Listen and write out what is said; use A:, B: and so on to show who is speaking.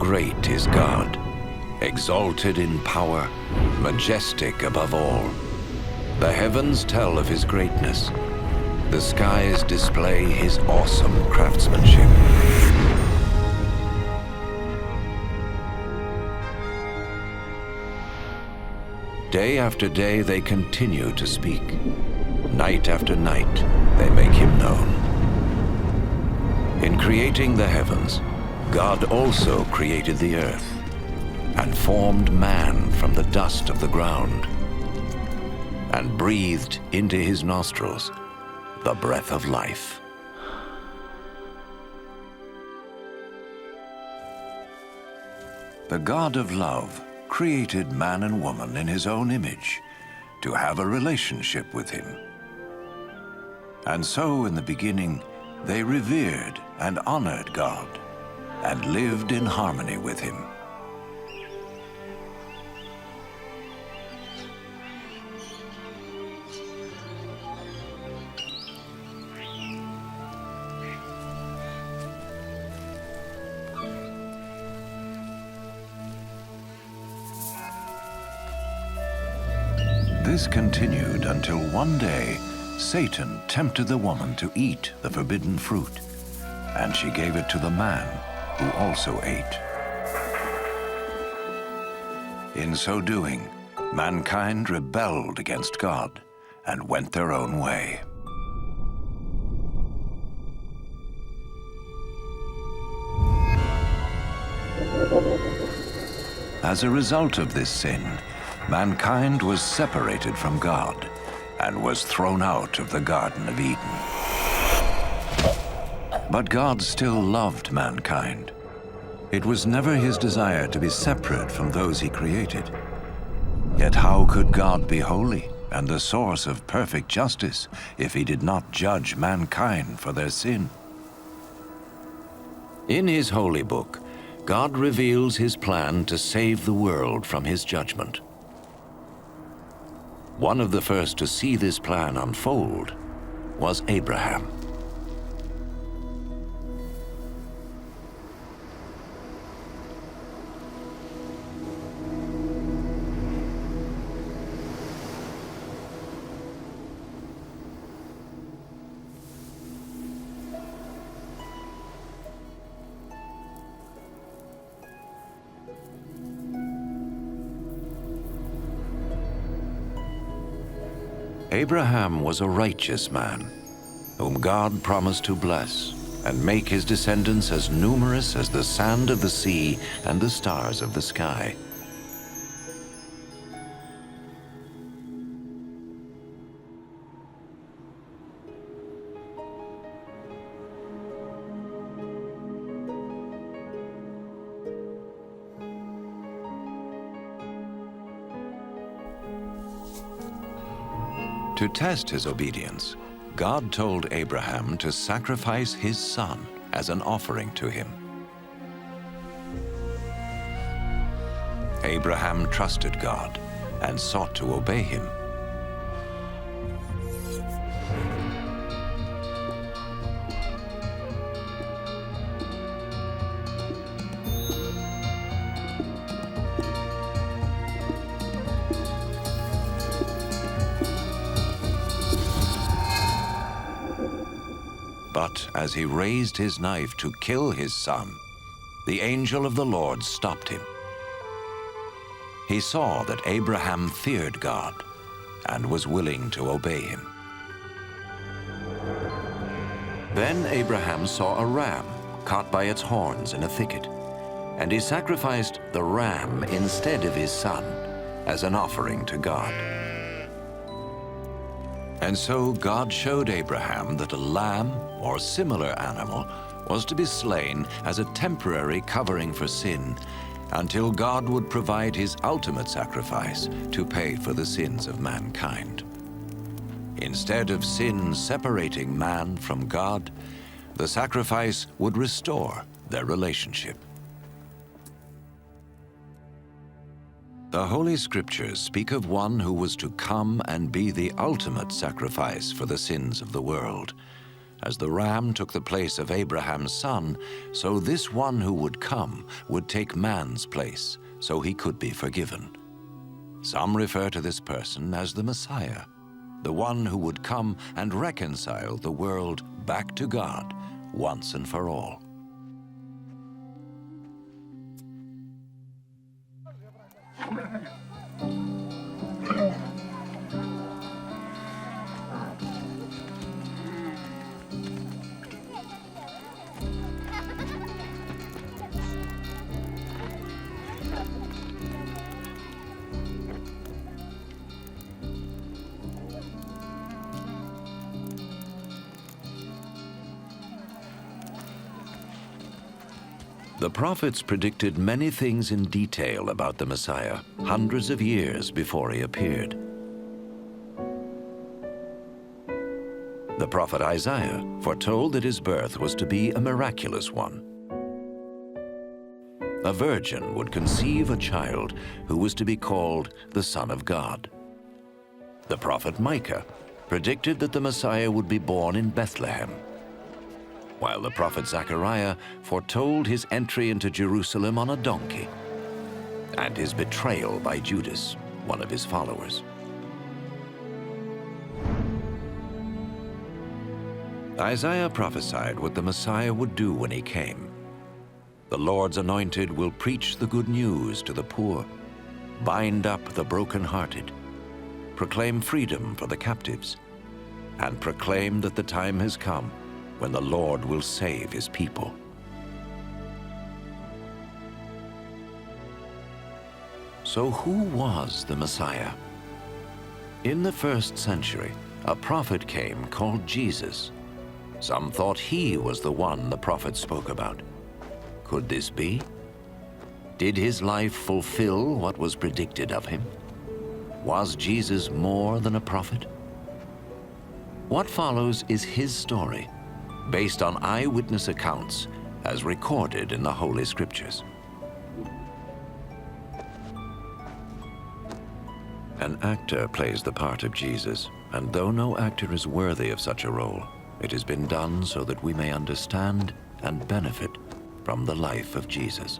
A: great is God, exalted in power, majestic above all. The heavens tell of his greatness. The skies display his awesome craftsmanship. Day after day they continue to speak. Night after night they make him known. In creating the heavens, God also created the earth and formed man from the dust of the ground and breathed into his nostrils the breath of life. The God of love created man and woman in his own image to have a relationship with him. And so in the beginning, they revered and honored God and lived in harmony with him. This continued until one day, Satan tempted the woman to eat the forbidden fruit, and she gave it to the man, who also ate. In so doing, mankind rebelled against God and went their own way. As a result of this sin, mankind was separated from God and was thrown out of the Garden of Eden. But God still loved mankind. It was never his desire to be separate from those he created. Yet how could God be holy and the source of perfect justice if he did not judge mankind for their sin? In his holy book, God reveals his plan to save the world from his judgment. One of the first to see this plan unfold was Abraham. Abraham was a righteous man, whom God promised to bless and make his descendants as numerous as the sand of the sea and the stars of the sky. To test his obedience, God told Abraham to sacrifice his son as an offering to him. Abraham trusted God and sought to obey him. But as he raised his knife to kill his son, the angel of the Lord stopped him. He saw that Abraham feared God and was willing to obey him. Then Abraham saw a ram caught by its horns in a thicket, and he sacrificed the ram instead of his son as an offering to God. And so God showed Abraham that a lamb or similar animal was to be slain as a temporary covering for sin until God would provide his ultimate sacrifice to pay for the sins of mankind. Instead of sin separating man from God, the sacrifice would restore their relationship. The Holy Scriptures speak of one who was to come and be the ultimate sacrifice for the sins of the world, As the ram took the place of Abraham's son, so this one who would come would take man's place, so he could be forgiven. Some refer to this person as the Messiah, the one who would come and reconcile the world back to God once and for all. The prophets predicted many things in detail about the Messiah, hundreds of years before he appeared. The prophet Isaiah foretold that his birth was to be a miraculous one. A virgin would conceive a child who was to be called the Son of God. The prophet Micah predicted that the Messiah would be born in Bethlehem, while the prophet Zechariah foretold his entry into Jerusalem on a donkey and his betrayal by Judas, one of his followers. Isaiah prophesied what the Messiah would do when he came. The Lord's anointed will preach the good news to the poor, bind up the brokenhearted, proclaim freedom for the captives, and proclaim that the time has come when the Lord will save his people. So who was the Messiah? In the 1st century, a prophet came called Jesus. Some thought he was the one the prophet spoke about. Could this be? Did his life fulfill what was predicted of him? Was Jesus more than a prophet? What follows is his story, based on eyewitness accounts as recorded in the Holy Scriptures. An actor plays the part of Jesus, and though no actor is worthy of such a role, it has been done so that we may understand and benefit from the life of Jesus.